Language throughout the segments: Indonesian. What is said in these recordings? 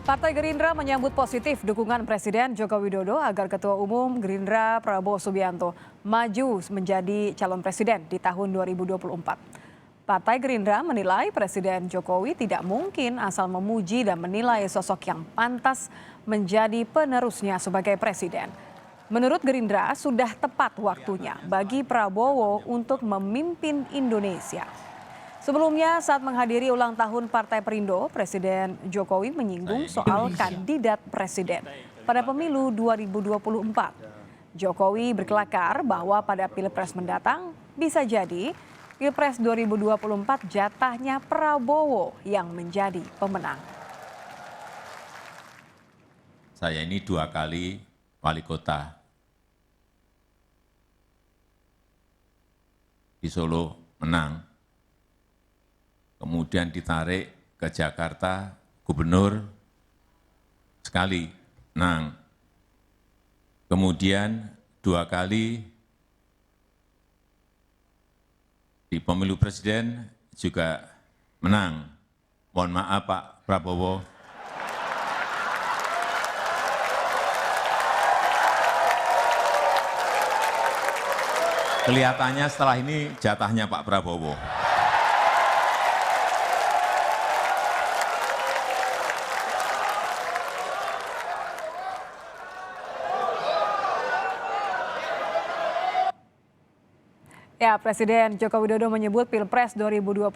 Partai Gerindra menyambut positif dukungan Presiden Joko Widodo agar Ketua Umum Gerindra Prabowo Subianto maju menjadi calon presiden di tahun 2024. Partai Gerindra menilai Presiden Jokowi tidak mungkin asal memuji dan menilai sosok yang pantas menjadi penerusnya sebagai presiden. Menurut Gerindra, sudah tepat waktunya bagi Prabowo untuk memimpin Indonesia. Sebelumnya saat menghadiri ulang tahun Partai Perindo, Presiden Jokowi menyinggung soal kandidat presiden pada pemilu 2024. Jokowi berkelakar bahwa pada Pilpres mendatang bisa jadi Pilpres 2024 jatahnya Prabowo yang menjadi pemenang. Saya ini 2 kali wali kota di Solo menang. Kemudian ditarik ke Jakarta, gubernur sekali menang. Kemudian 2 kali di pemilu presiden juga menang. Mohon maaf Pak Prabowo. Kelihatannya setelah ini jatahnya Pak Prabowo. Ya, Presiden Joko Widodo menyebut Pilpres 2024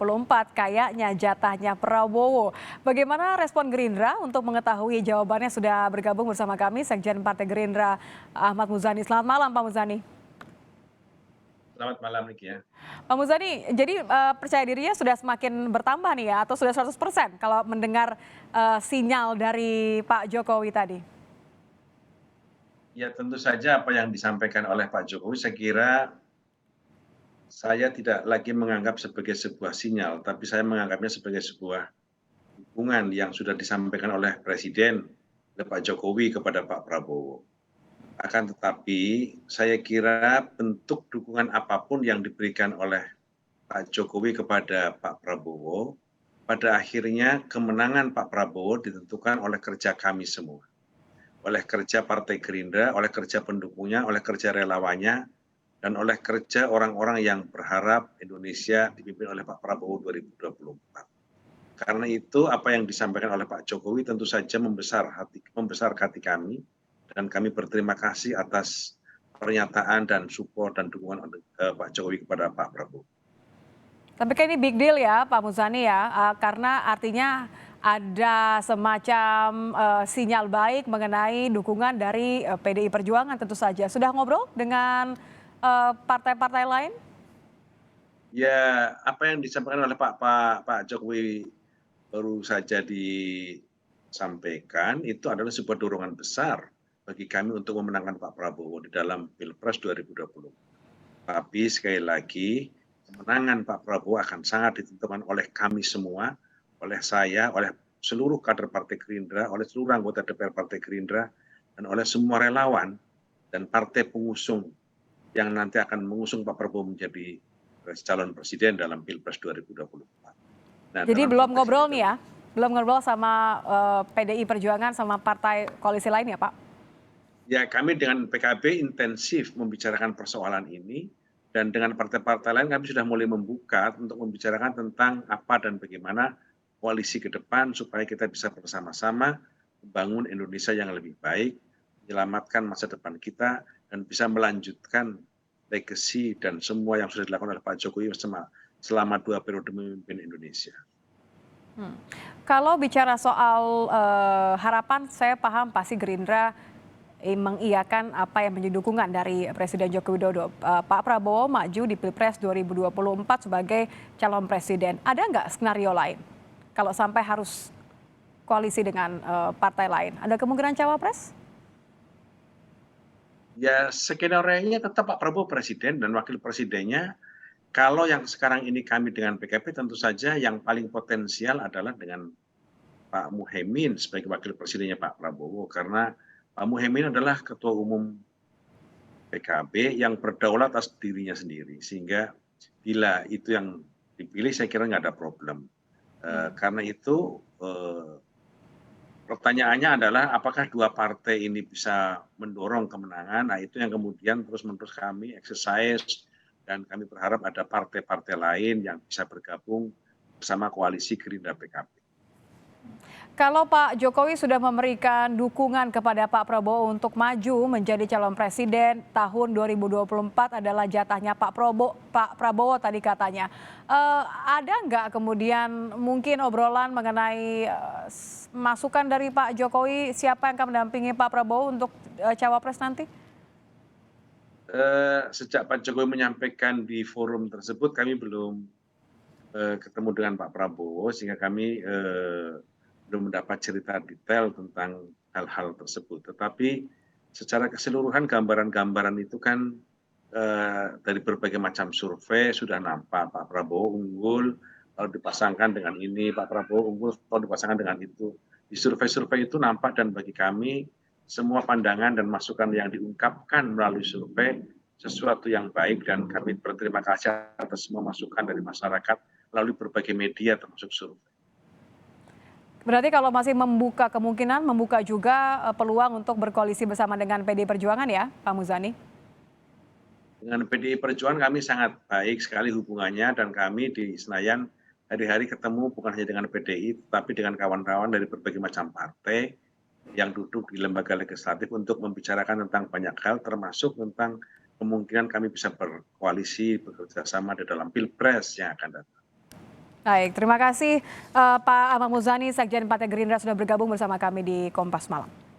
kayaknya jatahnya Prabowo. Bagaimana respon Gerindra? Untuk mengetahui jawabannya sudah bergabung bersama kami Sekjen Partai Gerindra Ahmad Muzani. Selamat malam Pak Muzani. Selamat malam Niki ya. Pak Muzani, jadi percaya dirinya sudah semakin bertambah nih ya, atau sudah 100% kalau mendengar sinyal dari Pak Jokowi tadi? Ya tentu saja apa yang disampaikan oleh Pak Jokowi saya kira saya tidak lagi menganggap sebagai sebuah sinyal, tapi saya menganggapnya sebagai sebuah dukungan yang sudah disampaikan oleh Presiden oleh Pak Jokowi kepada Pak Prabowo. Akan tetapi saya kira bentuk dukungan apapun yang diberikan oleh Pak Jokowi kepada Pak Prabowo, pada akhirnya kemenangan Pak Prabowo ditentukan oleh kerja kami semua. Oleh kerja Partai Gerindra, oleh kerja pendukungnya, oleh kerja relawannya, dan oleh kerja orang-orang yang berharap Indonesia dipimpin oleh Pak Prabowo 2024. Karena itu apa yang disampaikan oleh Pak Jokowi tentu saja membesar hati kami, dan kami berterima kasih atas pernyataan dan support dan dukungan Pak Jokowi kepada Pak Prabowo. Tapi kan ini big deal ya Pak Muzani ya, karena artinya ada semacam sinyal baik mengenai dukungan dari PDI Perjuangan tentu saja. Sudah ngobrol dengan partai-partai lain? Ya, apa yang disampaikan oleh Pak Jokowi baru saja disampaikan itu adalah sebuah dorongan besar bagi kami untuk memenangkan Pak Prabowo di dalam Pilpres 2020. Tapi sekali lagi, kemenangan Pak Prabowo akan sangat ditentukan oleh kami semua, oleh saya, oleh seluruh kader Partai Gerindra, oleh seluruh anggota DPR Partai Gerindra, dan oleh semua relawan dan partai pengusung yang nanti akan mengusung Pak Prabowo menjadi calon presiden dalam Pilpres 2024. Nah, Jadi dalam belum konteks ngobrol itu, nih ya? Belum ngobrol sama PDI Perjuangan sama partai koalisi lain ya Pak? ya kami dengan PKB intensif membicarakan persoalan ini, dan dengan partai-partai lain kami sudah mulai membuka untuk membicarakan tentang apa dan bagaimana koalisi ke depan supaya kita bisa bersama-sama membangun Indonesia yang lebih baik, menyelamatkan masa depan kita, dan bisa melanjutkan legacy dan semua yang sudah dilakukan oleh Pak Jokowi selama 2 periode memimpin Indonesia. Kalau bicara soal harapan, saya paham pasti Gerindra mengiyakan apa yang menjadi dukungan dari Presiden Joko Widodo. Pak Prabowo maju di Pilpres 2024 sebagai calon presiden. Ada nggak skenario lain? Kalau sampai harus koalisi dengan partai lain, ada kemungkinan cawapres? Ya skenario-nya tetap Pak Prabowo presiden dan wakil presidennya. Kalau yang sekarang ini kami dengan PKB tentu saja yang paling potensial adalah dengan Pak Muhaimin sebagai wakil presidennya Pak Prabowo, karena Pak Muhaimin adalah ketua umum PKB yang berdaulat atas dirinya sendiri, sehingga bila itu yang dipilih saya kira nggak ada problem. Karena itu Pertanyaannya adalah apakah dua partai ini bisa mendorong kemenangan? Nah, itu yang kemudian terus-menerus kami exercise dan kami berharap ada partai-partai lain yang bisa bergabung bersama koalisi Gerindra PKB. Kalau Pak Jokowi sudah memberikan dukungan kepada Pak Prabowo untuk maju menjadi calon presiden tahun 2024 adalah jatahnya Pak Prabowo tadi katanya. Ada nggak kemudian mungkin obrolan mengenai masukan dari Pak Jokowi siapa yang akan mendampingi Pak Prabowo untuk cawapres nanti? Sejak Pak Jokowi menyampaikan di forum tersebut kami belum ketemu dengan Pak Prabowo sehingga kami belum mendapat cerita detail tentang hal-hal tersebut. Tetapi secara keseluruhan gambaran-gambaran itu kan dari berbagai macam survei sudah nampak Pak Prabowo unggul kalau dipasangkan dengan ini, Pak Prabowo unggul kalau dipasangkan dengan itu. Di survei-survei itu nampak dan bagi kami semua pandangan dan masukan yang diungkapkan melalui survei sesuatu yang baik dan kami berterima kasih atas semua masukan dari masyarakat melalui berbagai media termasuk survei. Berarti kalau masih membuka kemungkinan, membuka juga peluang untuk berkoalisi bersama dengan PDI Perjuangan ya, Pak Muzani? Dengan PDI Perjuangan kami sangat baik sekali hubungannya dan kami di Senayan hari-hari ketemu bukan hanya dengan PDI tetapi dengan kawan-kawan dari berbagai macam partai yang duduk di lembaga legislatif untuk membicarakan tentang banyak hal termasuk tentang kemungkinan kami bisa berkoalisi bekerja sama di dalam Pilpres yang akan datang. Baik, terima kasih Pak Ahmad Muzani, Sekjen Partai Gerindra sudah bergabung bersama kami di Kompas Malam.